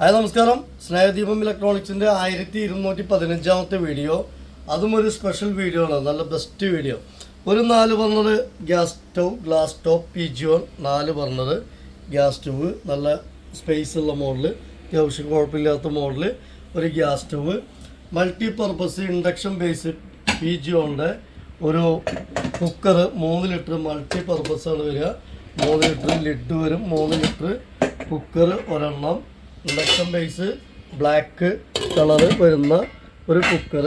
നമസ്കാരം. സ്നേഹദീപം ഇലക്ട്രോണിക്സിൻ്റെ 1215 വീഡിയോ. അതും ഒരു സ്പെഷ്യൽ വീഡിയോ ആണ്. നല്ല ബെസ്റ്റ് വീഡിയോ. ഒരു 4 burner gas stove, glass top PG1 4 burner gas stove, നല്ല സ്പേസ് ഉള്ള മോഡൽ, അത്യാവശ്യം കുഴപ്പമില്ലാത്ത മോഡൽ ഒരു gas stove. Multi purpose induction base PG1 ഒരു കുക്കർ 3 ലിറ്റർ മൾട്ടി പർപ്പസാണ് വരിക. 3 ലിറ്റർ ലിഡ് വരും. 3 ലിറ്റർ കുക്കർ ഒരെണ്ണം. ഇൻഡക്ഷൻ ബേസ് ബ്ലാക്ക് കളറ് വരുന്ന ഒരു കുക്കർ.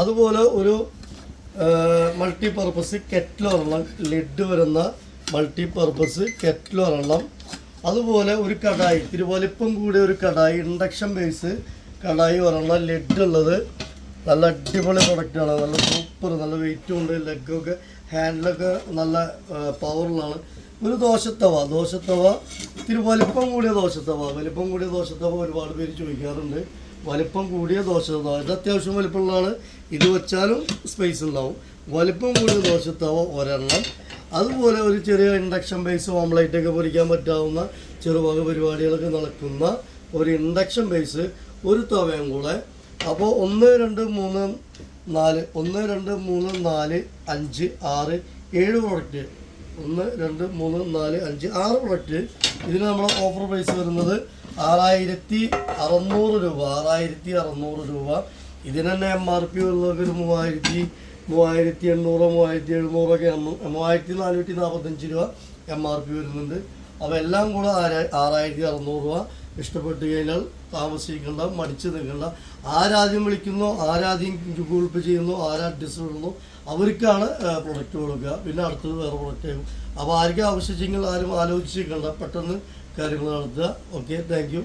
അതുപോലെ ഒരു മൾട്ടി പർപ്പസ് കെറ്റിൽ ഒരെണ്ണം, ലിഡ് വരുന്ന മൾട്ടി പർപ്പസ് കെറ്റിൽ ഒരെണ്ണം. അതുപോലെ ഒരു കടായി, ഇത്തിരി വലിപ്പം കൂടിയ ഒരു കടായി, ഇൻഡക്ഷൻ ബേസ് കടായി ഒരെണ്ണം. ലിഡ് ഉള്ളത് നല്ല അടിപൊളി പ്രൊഡക്റ്റാണ്. നല്ല സൂപ്പർ, നല്ല വെയിറ്റും ഉണ്ട്. ലെഗൊക്കെ ഹാൻഡിലൊക്കെ നല്ല പവറുള്ളതാണ്. ഒരു ദോശത്തവ ഇത്തിരി വലിപ്പം കൂടിയ ദോശത്തവ ഒരുപാട് പേര് ചോദിക്കാറുണ്ട്. വലിപ്പം കൂടിയ ദോശത്തവ ഇത് അത്യാവശ്യം വലിപ്പമുള്ളതാണ്. ഇത് വെച്ചാലും സ്പേസ് ഉണ്ടാവും. വലിപ്പം കൂടിയ ദോശത്തവ ഒരെണ്ണം. അതുപോലെ ഒരു ചെറിയ ഇൻഡക്ഷൻ ബേസ് ഓംലേറ്റൊക്കെ പൊരിക്കാൻ പറ്റാവുന്ന ചെറുവക പരിപാടികളൊക്കെ നടക്കുന്ന ഒരു ഇൻഡക്ഷൻ ബേസ് ഒരു തവയും കൂടെ. അപ്പോൾ 1 2 3 4 1 2 3 4 5 6 7 പ്രോഡക്റ്റ്. 1 2 3 4 5 6 പ്രൊഡക്റ്റ്. ഇതിന് നമ്മുടെ ഓഫർ പ്രൈസ് വരുന്നത് 6600 രൂപ. 6600 രൂപ. ഇതിന് തന്നെ MRP ഉള്ളത് ഒരു 3800 3700 ഒക്കെ 3445 രൂപ MRP വരുന്നുണ്ട്. അപ്പോൾ എല്ലാം കൂടെ 6600 രൂപ. ഇഷ്ടപ്പെട്ട് കഴിഞ്ഞാൽ താമസിക്കേണ്ട, മടിച്ച് നിൽക്കേണ്ട. ആരാദ്യം വിളിക്കുന്നോ, ആരാദ്യം ഗൂഗിൾ പേ ചെയ്യുന്നോ, അഡ്രസ് ഇടുന്നു, അവർക്കാണ് പ്രൊഡക്റ്റ് കൊടുക്കുക. പിന്നെ അടുത്തത് വേറെ പ്രൊഡക്റ്റ് ആകും. അപ്പോൾ ആർക്കും ആവശ്യമെങ്കിൽ ആരും ആലോചിച്ച് നിൽക്കേണ്ട, പെട്ടെന്ന് കാര്യങ്ങൾ നടത്തുക. Okay, thank you.